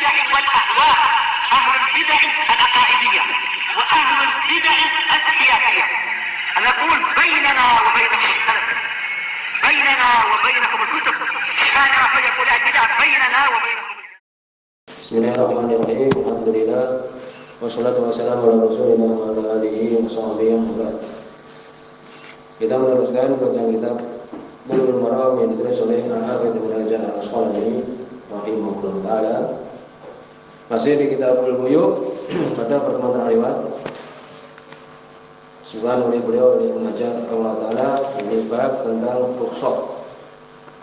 البدع والأهواء، أهل البدع العقائدية وأهل البدع السياسية. نقول بيننا وبينكم السلف، بيننا وبينكم الكتب، كان فيقول البدع بيننا وبينكم. Bismillahirrahmanirrahim. Alhamdulillah wassalatu wassalamu ala Rasulillah wa ala alihi wa sahbihi wa sallam. Kita meneruskan bacaan kitab Bulughul Maram yang ditulis oleh Al-Hafidz Ibnu Hajar Al-Asqalani rahimahullah taala. Masih di Kitabul Buyu' pada pertemuan lewat disebutkan oleh beliau oleh Ibnu Hajar rahimahullah taala ini bab tentang rukhsah,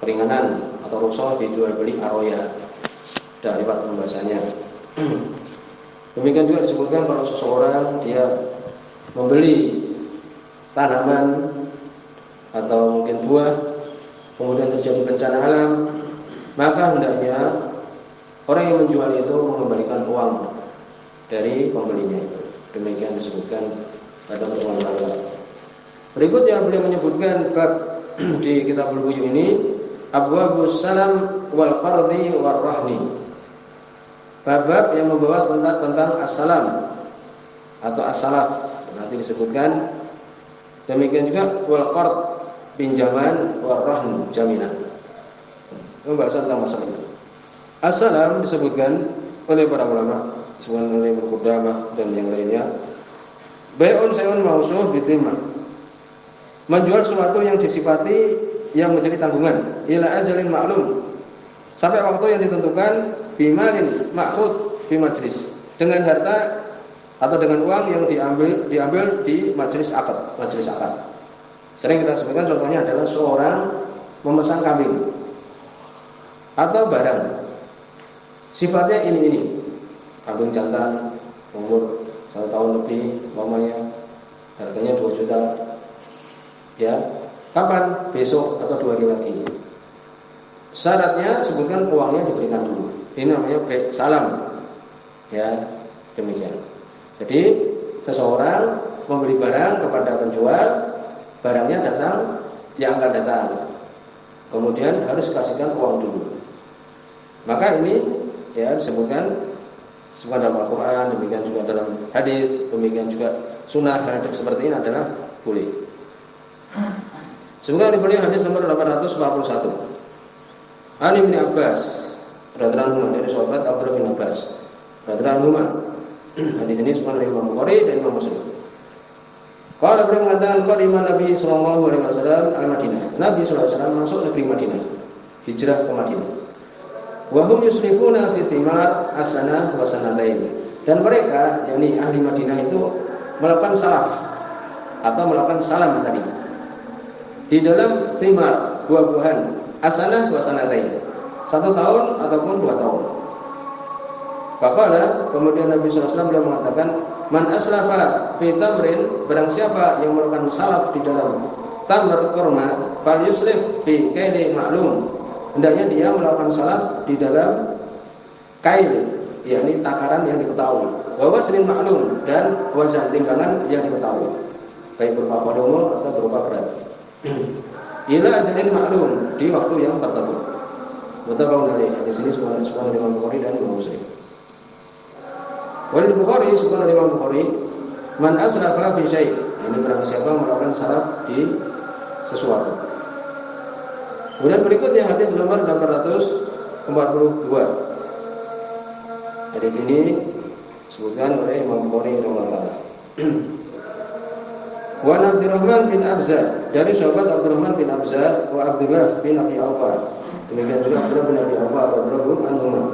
keringanan atau rukhsah dijual beli aroya. Dari pembahasannya. Demikian juga disebutkan kalau seseorang dia membeli tanaman atau mungkin buah, kemudian terjadi bencana alam, maka hendaknya orang yang menjual itu mengembalikan uang dari pembelinya itu. Demikian disebutkan pada pertemuan lalu. Berikutnya beliau menyebutkan bab di Kitabul Buyu ini Abwabus Salam wal Qardi war Rahni. Bab yang membahas tentang as-salam atau as-salaf. Nanti disebutkan. Demikian juga wal qard, pinjaman, wal rahn, jaminan. Pembahasan tentang masalah itu. As-salam disebutkan oleh para ulama, disebutkan oleh Ibnu Qudamah dan yang lainnya. Bai'un sayun mausuh bitimah. Menjual sesuatu yang disifati yang menjadi tanggungan ila ajalin maklum, sampai waktu yang ditentukan, bimalin ma'khud fi majlis, dengan harta atau dengan uang yang diambil di majelis akad. Sering kita sebutkan contohnya adalah seorang memesan kambing atau barang sifatnya ini kambing jantan umur 1 tahun lebih, umpamanya harganya 2 juta, ya kapan? Besok atau 2 hari lagi. Syaratnya sebutkan uangnya diberikan dulu. Ini namanya bai' salam. Ya, demikian. Jadi seseorang membeli barang kepada penjual, barangnya datang, yang akan datang. Kemudian harus kasihkan uang dulu. Maka ini ya disebutkan dalam Al-Qur'an, demikian juga dalam hadis, demikian juga sunnah, hal seperti ini adalah boleh. Semoga diberi hadis nomor 841. Ali bin Abbas radhiyallahu anhu, dari sahabat Abdullah bin Abbas radhiyallahu anhu. Hadis ini disebutkan oleh Imam Bukhari dan Imam Muslim. Qala beliau mengatakan qadima Nabi sallallahu alaihi wasallam al-Madinah. Nabi sallallahu alaihi wasallam masuk negeri Madinah, hijrah ke Madinah. Wa hum yusrifuna fi thimar as-sanah wa sanatain. Dan mereka, yakni ahli Madinah itu melakukan salaf atau melakukan salam tadi di dalam thimar, buah-buahan as-sanah wa sanatain, 1 tahun ataupun 2 tahun. Faqala, kemudian Nabi SAW beliau mengatakan, man aslafa fi tamrin, barang siapa yang melakukan salaf di dalam tamr kurma, fal yuslif fi kaili ma'lum, hendaknya dia melakukan salaf di dalam kail, yakni takaran yang diketahui, wa waslin ma'lum, dan wazan timbangan yang diketahui, baik berupa volume atau berupa berat. Ila ajalin ma'lum, di waktu yang tertentu. Muttafaqun alaih. Di sini semua Imam Bukhari dan Imam Muslim. Wal Bukhari sebutkan Imam Bukhari, man asrafa fi syai', ini barang siapa melakukan salaf di sesuatu. Kemudian berikutnya hadis nomor 842. Hadis ini disebutkan oleh Imam Bukhari rahimahullah taala. Wa Abdurrahman bin Abza, dari sahabat Abdurrahman bin Abza wa Abdullah bin Abi Aufa, demikian juga Abdullah bin Abi Aufa radhiyallahu anhu.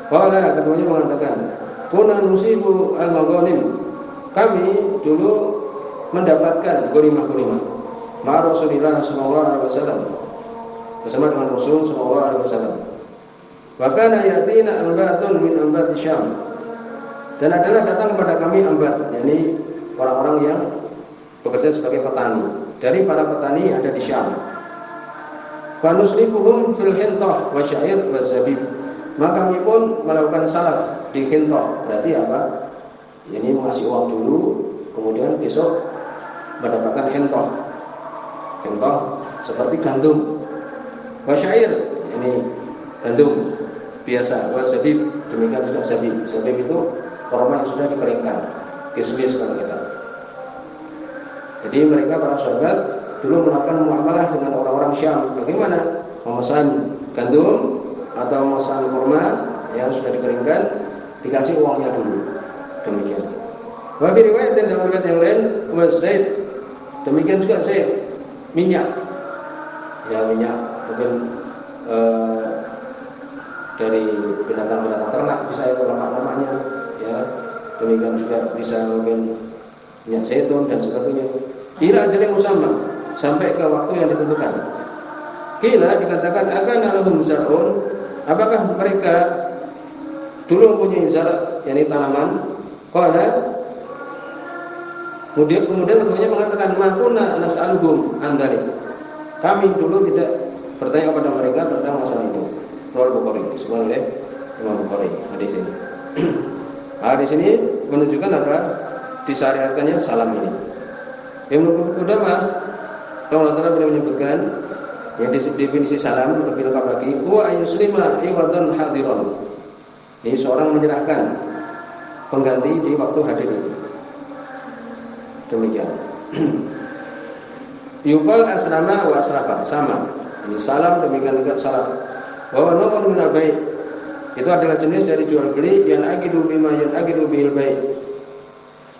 Qala, keduanya mengatakan, kunna nusibu al-maghanim, kami dulu mendapatkan ghanimah ma Rasulillah sallallahu alaihi wasallam, bersama dengan Rasul sallallahu alaihi wasallam. Wa kana yatina ambatun min ambati Syam, dan adalah datang kepada kami ambat, yakni orang-orang yang bekerja sebagai petani dari para petani yang ada di Syam. Fa nuslifuhum fil hintah wa syair wa zabib, maka kami pun melakukan salaf di hintah. Berarti apa? Ini mengasih uang dulu, kemudian besok mendapatkan hintah. Hintah seperti gandum. Wa syair, ini gandum. biasa, zabib, demikian juga zabib. Zabib itu korma yang sudah dikeringkan, kismis kalau kita. Jadi mereka para sahabat dulu melakukan muamalah dengan orang-orang Syam. Bagaimana? Memesan gandum atau memesan korma yang sudah dikeringkan, dikasih uangnya dulu. Demikian. Wabi riwayat dan dalam riwayat yang lain, zaid, demikian juga zaid, minyak. Ya minyak mungkin dari binatang-binatang ternak bisa itu lemak-lemaknya, ya. Demikian juga bisa mungkin minyak zaitun dan sebagainya. Ila ajalin musamma, sampai ke waktu yang ditentukan. Kila dikatakan akan lahum zar'un, apakah mereka dulu mempunyai zar', yakni tanaman? Qala, kemudian keduanya mengatakan makuna nas'aluhum an dzalik. Kami dulu tidak bertanya kepada mereka tentang masalah itu. Riwayat Bukhari, disebutkan oleh Imam Bukhari hadis ini. Di sini menunjukkan apa? Disyariatkannya salam ini. Ibnu Qudamah Allah Ta'ala beliau menyebutkan yang definisi salam lebih lengkap lagi, wa ayuslima iwadan hadiran. Ini seorang menyerahkan pengganti di waktu hadir itu. Demikian. Yuqal asrama wa asrafa, sama. Ini salam, demikian juga salam. Wa naw'un minal bai'. Itu adalah jenis dari jual beli yang aqidu bima yang aqidu bil bai'.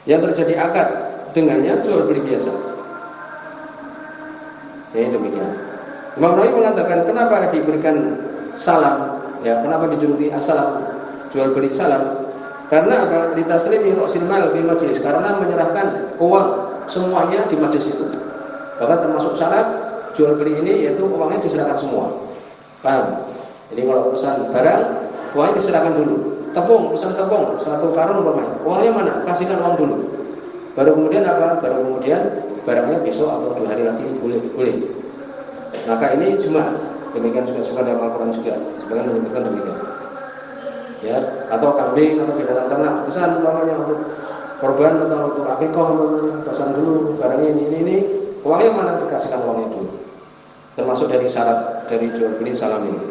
Yang terjadi akad dengannya jual beli biasa. Ya, demikian. Imam Nawawi mengatakan kenapa diberikan salam? Ya, kenapa dijuluki as-salam? Jual beli salam. Karena apa? Ditaslimi ra'sil mal fil majlis, karena menyerahkan uang semuanya di majlis itu. Bahkan termasuk syarat jual beli ini yaitu uangnya diserahkan semua. Paham? Jadi kalau pesan barang, uangnya diserahkan dulu. Tepung, pesan tepung, 1 karung umpamanya. Uangnya mana? Kasihkan uang dulu. Baru kemudian apa? Baru kemudian barangnya besok atau 2 hari lagi boleh. Maka ini ijma. Demikian juga suka dalam Al-Quran juga. Sebagian menyebutkan demikian. Ya, atau kambing atau binatang ternak, pesan umpamanya untuk korban atau untuk akikah umpamanya, pesan dulu barangnya ini. Uangnya mana? Dikasihkan uangnya dulu. Termasuk dari syarat dari jual beli salam ini.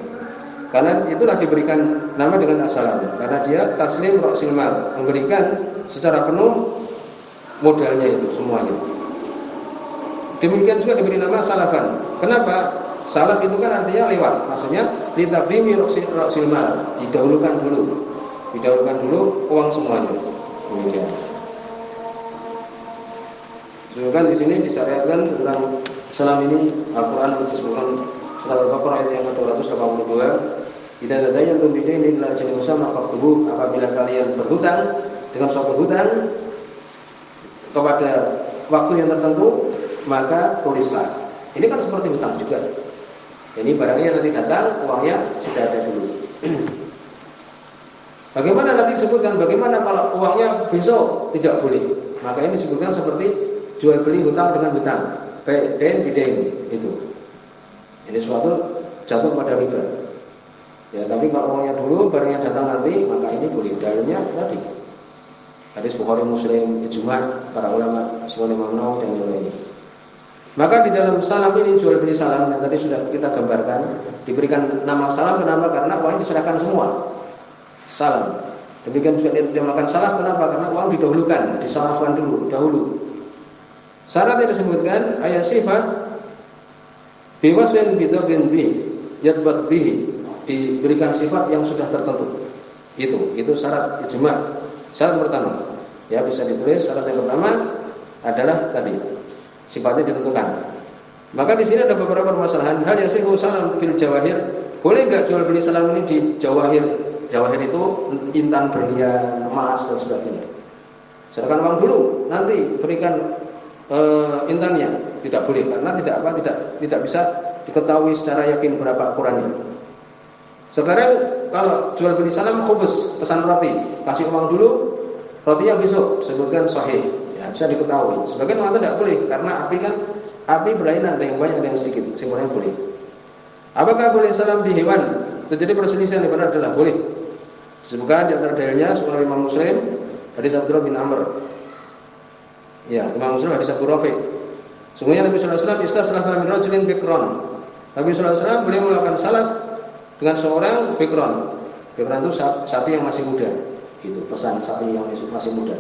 Karena itulah diberikan nama dengan as-salam. Karena dia taslim ra'sil mal, memberikan secara penuh modalnya itu semuanya. Demikian juga diberi nama salafan. Kenapa? Salaf itu kan artinya lewat. Maksudnya ditaqdimi ra'sil mal, didahulukan dulu uang semuanya. Demikian. Sebutkan di sini disyariatkan tentang salam ini Al-Qur'an disebutkan surat Al-Baqarah ayat yang ke-282. Idza tadayantum bidainin ila ajalin musamma faqtubuh, apabila kalian berhutang dengan suatu hutang kepada waktu yang tertentu, maka tulislah. Ini kan seperti hutang juga. Jadi barangnya nanti datang, uangnya sudah ada dulu. Bagaimana nanti disebutkan? Bagaimana kalau uangnya besok tidak boleh? Maka ini disebutkan seperti jual beli hutang dengan hutang, den bidain itu. Ini suatu jatuh pada riba. Ya, tapi kalau uangnya dulu, barangnya datang nanti, maka ini boleh. Dalilnya tadi hadis Bukhari Muslim, ijma para ulama, semuanya Imam Nawawi dan yang lainnya. Maka di dalam salam ini jual beli salam yang tadi sudah kita gambarkan, diberikan nama salam kenapa? Karena uangnya diserahkan semua. Salam. Demikian juga dinamakan salam kenapa? Karena uang didahulukan, disalafkan dahulu. Syarat yang disebutkan ayat sifat biwaswin bidabin bi yadbat bihi, diberikan sifat yang sudah tertentu. Itu syarat ijma. Syarat pertama, ya bisa ditulis. Syarat yang pertama adalah tadi sifatnya ditentukan. Maka di sini ada beberapa permasalahan. Hal yasihu salam fil jawahir, boleh enggak jual beli salam ini di jawahir? Jawahir itu intan berlian, emas dan sebagainya. Serahkan uang dulu, nanti berikan intannya. Tidak boleh karena tidak bisa diketahui secara yakin berapa ukurannya. Sekarang kalau jual beli salam khubus, pesan roti, kasih uang dulu, rotinya besok, sebutkan sahih, ya bisa diketahui. Sebagian orang tidak boleh karena api berlainan, ada yang banyak ada yang sedikit, semuanya boleh. Apakah boleh salam di hewan? Terjadi perselisihan yang benar adalah boleh. Sebutkan di antara dalilnya sebagai Imam Muslim hadis Abdullah bin Amr. Ya, Imam Muslim hadis Abu Rafi. Sungguhnya Nabi sallallahu alaihi wasallam istaslafa min rajulin bikran. Nabi sallallahu alaihi wasallam beliau melakukan salaf dengan seorang bikran. karena itu sapi yang masih muda, gitu. Pesan sapi yang masih muda,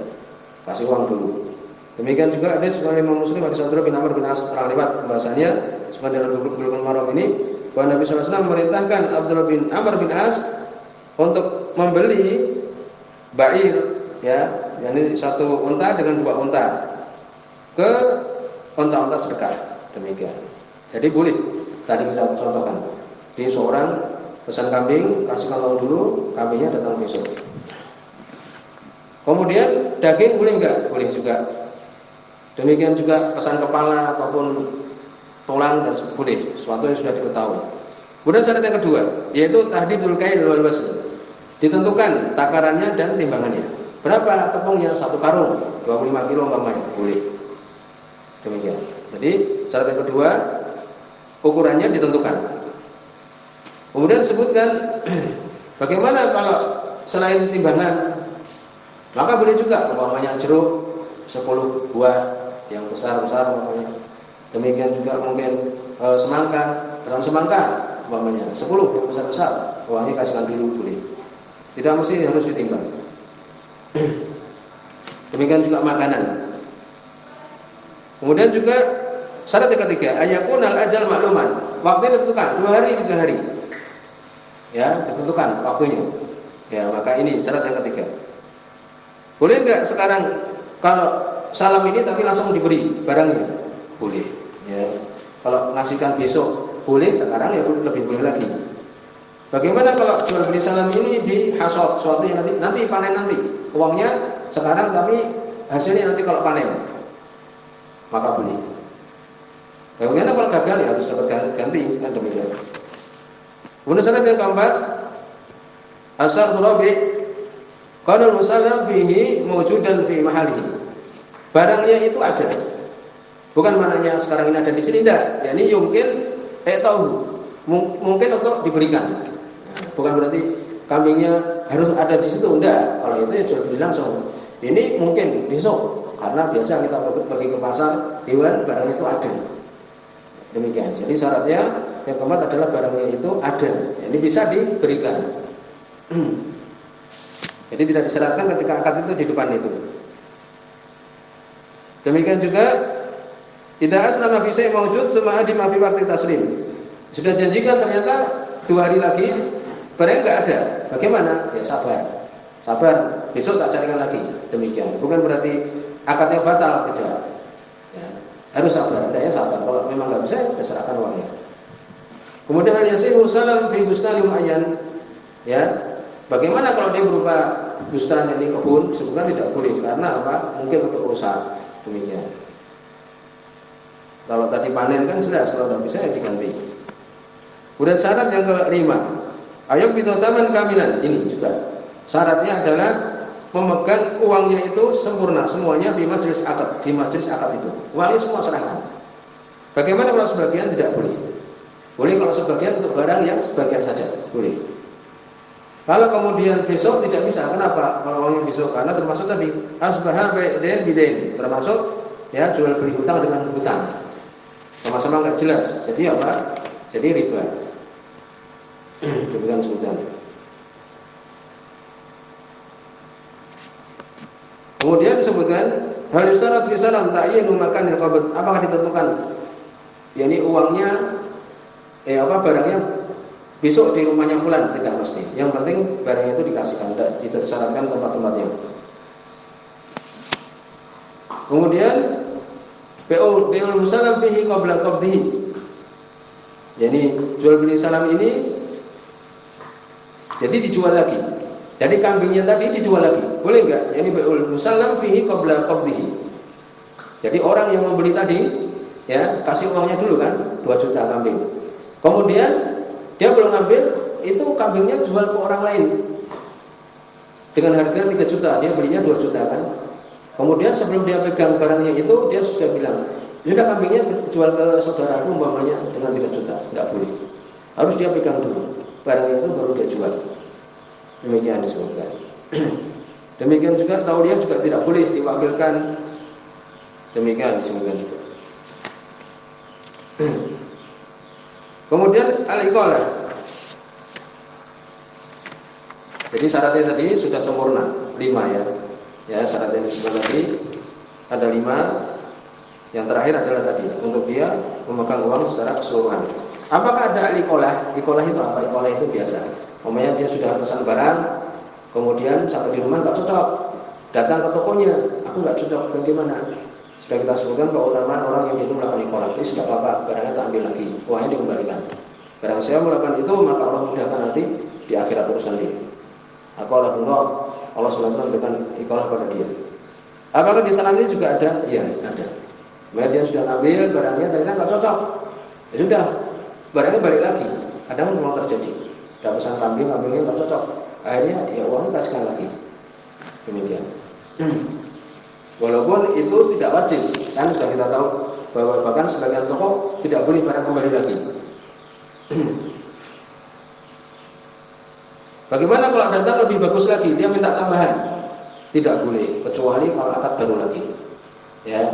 kasih uang dulu. Demikian juga hadis oleh Imam Muslim hadis Abdullah bin Amr bin As telah lewat pembahasannya sebagai dalam Bulughul Maram ini bahwa Nabi sallallahu alaihi wasallam memerintahkan Abdullah bin Amr bin As untuk membeli ba'ir, ya, yakni satu unta dengan dua unta ke unta-unta sedekah. Demikian. Jadi boleh. Tadi saya contohkan. Di seorang pesan kambing, kasih kantong dulu, kambingnya datang besok. Kemudian daging boleh enggak? Boleh juga. Demikian juga pesan kepala ataupun tulang dan boleh, sesuatu yang sudah diketahui. Kemudian syarat yang kedua, yaitu tahdidul kail wal wazn. Ditentukan takarannya dan timbangannya. Berapa tepungnya? 1 karung, 25 kilo umpamanya, boleh. Demikian. Jadi syarat yang kedua, ukurannya ditentukan. Kemudian disebutkan bagaimana kalau selain timbangan, maka boleh juga umpamanya jeruk 10 buah yang besar-besar umpamanya. Demikian juga mungkin semangka, pesan semangka umpamanya 10 yang besar-besar, uangnya kasihkan dulu boleh. Tidak mesti harus ditimbang. Demikian juga makanan. Kemudian juga syarat yang ketiga, ayakunal ajal makluman. Waktunya ditentukan 2 hari 3 hari. Ya, ditentukan waktunya. Ya, maka ini syarat yang ketiga. Boleh enggak sekarang kalau salam ini tapi langsung diberi barangnya? Boleh. Ya. Kalau ngasihkan besok, boleh. Sekarang ya lebih boleh lagi. Bagaimana kalau jual beli salam ini di hasad, suatu yang nanti panen nanti. Uangnya sekarang tapi hasilnya nanti kalau panen. Maka boleh. Bagaimana kalau gagal ya harus dapat ganti kan demikian. Kemudian syarat yang keempat, asal rabi' qala musallam bihi mawjudan fi mahalihi. Barangnya itu ada. Bukan maknanya sekarang ini ada di sini enggak. Ya ini mungkin tahu. Mungkin untuk diberikan. Bukan berarti kambingnya harus ada di situ, enggak. Kalau itu ya jual beli langsung. Ini mungkin besok karena biasa kita pergi ke pasar, hewan barangnya itu ada. Demikian. Jadi syaratnya yang keempat adalah barangnya itu ada. Ini bisa diberikan. Jadi tidak disyaratkan ketika akad itu di depan itu. Demikian juga idza aslama fi syai' mawjud summa adima fi waqti taslim. Sudah janjikan ternyata 2 hari lagi barang enggak ada. Bagaimana? Ya sabar. Sabar, besok tak carikan lagi. Demikian. Bukan berarti akadnya batal, tidak. Ya, harus sabar, hendaknya sabar. Kalau memang enggak bisa, ya serahkan uangnya. Kemudian al-yasihu salam fi bustan muayyan. Ya. Bagaimana kalau dia berupa bustan ini kebun? Sebutkan tidak boleh karena apa? Mungkin untuk rusak. Demikian. Kalau tadi panen kan jelas, kalau tidak bisa ya diganti. Kemudian syarat yang kelima, ayat bitasaman kamilan. Ini juga syaratnya adalah memegang uangnya itu sempurna semuanya di majelis akad, di majelis akad itu. Uangnya semua serahkan. Bagaimana kalau sebagian? Tidak boleh. Boleh kalau sebagian untuk barang yang sebagian saja, boleh. Kalau kemudian besok tidak bisa, kenapa? Kalau uangnya besok, karena termasuk tadi asbaha bai'dain bidain, termasuk ya jual beli hutang dengan hutang. Sama-sama enggak jelas. Jadi apa? Jadi riba. Demikian sebutan. Kemudian disebutkan hal yustarat fi salam ta'yinu makanil qabd. Apakah ditentukan yakni uangnya barangnya besok di rumahnya fulan? Tidak mesti. Yang penting barangnya itu dikasihkan, tidak disyaratkan tempat-tempatnya. Kemudian bi'ul musallam fihi qabla qabdihi. Yani jual beli salam ini jadi dijual lagi. Jadi kambingnya tadi dijual lagi. Boleh enggak? Yani bi'ul musallam fihi qabla qabdihi. Jadi orang yang membeli tadi ya kasih uangnya dulu kan 2 juta kambing. Kemudian dia belum ambil, itu kambingnya jual ke orang lain dengan harga 3 juta, dia belinya 2 juta kan. Kemudian sebelum dia pegang barangnya itu, dia sudah bilang, sudah kambingnya jual ke saudaraku umpamanya dengan 3 juta, enggak boleh. Harus dia pegang dulu, barangnya itu baru dia jual. Demikian disebutkan. Demikian juga tauliah juga tidak boleh diwakilkan. Demikian disebutkan juga. Kemudian al-iqalah. Jadi syaratnya tadi sudah sempurna 5 ya. Ya, syarat yang disebut tadi ada 5. Yang terakhir adalah tadi untuk dia memegang uang secara keseluruhan. Apakah ada ikolah? Ikolah itu apa? Ikolah itu biasa. Umpamanya dia sudah pesan barang, kemudian sampai di rumah nggak cocok, datang ke tokonya, aku nggak cocok, bagaimana? Sudah kita sebutkan keutamaan orang yang itu melakukan ikolah. Ini sudah apa-apa, barangnya tak ambil lagi, uangnya dikembalikan. Barang saya melakukan itu, maka Allah mudahkan nanti di akhirat urusan dia. Aku Allah SWT memberikan ikolah pada dia. Apakah di sana ini juga ada? Iya, ada. Maka dia sudah ambil barangnya, ternyata nggak cocok. Ya sudah, barangnya balik lagi. Kadang memang terjadi. Sudah pesan kambingnya nggak cocok. Akhirnya ya uangnya kasihkan lagi. Demikian. Walaupun itu tidak wajib, kan sudah kita tahu bahwa bahkan sebagian toko tidak boleh barang kembali lagi. Bagaimana kalau datang lebih bagus lagi, dia minta tambahan? Tidak boleh, kecuali kalau akad baru lagi. Ya,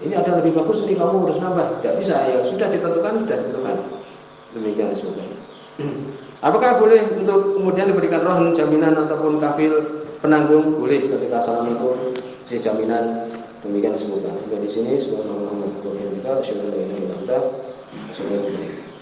ini ada lebih bagus nih, kamu harus nambah. Tidak bisa, ya sudah ditentukan, sudah ditentukan. Demikian disebutkan. Apakah boleh untuk kemudian diberikan rahn jaminan ataupun kafil penanggung? Boleh ketika salam itu si jaminan. Demikian disebutkan. Juga di sini subhanallah wa bihamdihi asyhadu an la ilaha illa anta astaghfiruka wa atubu ilaik.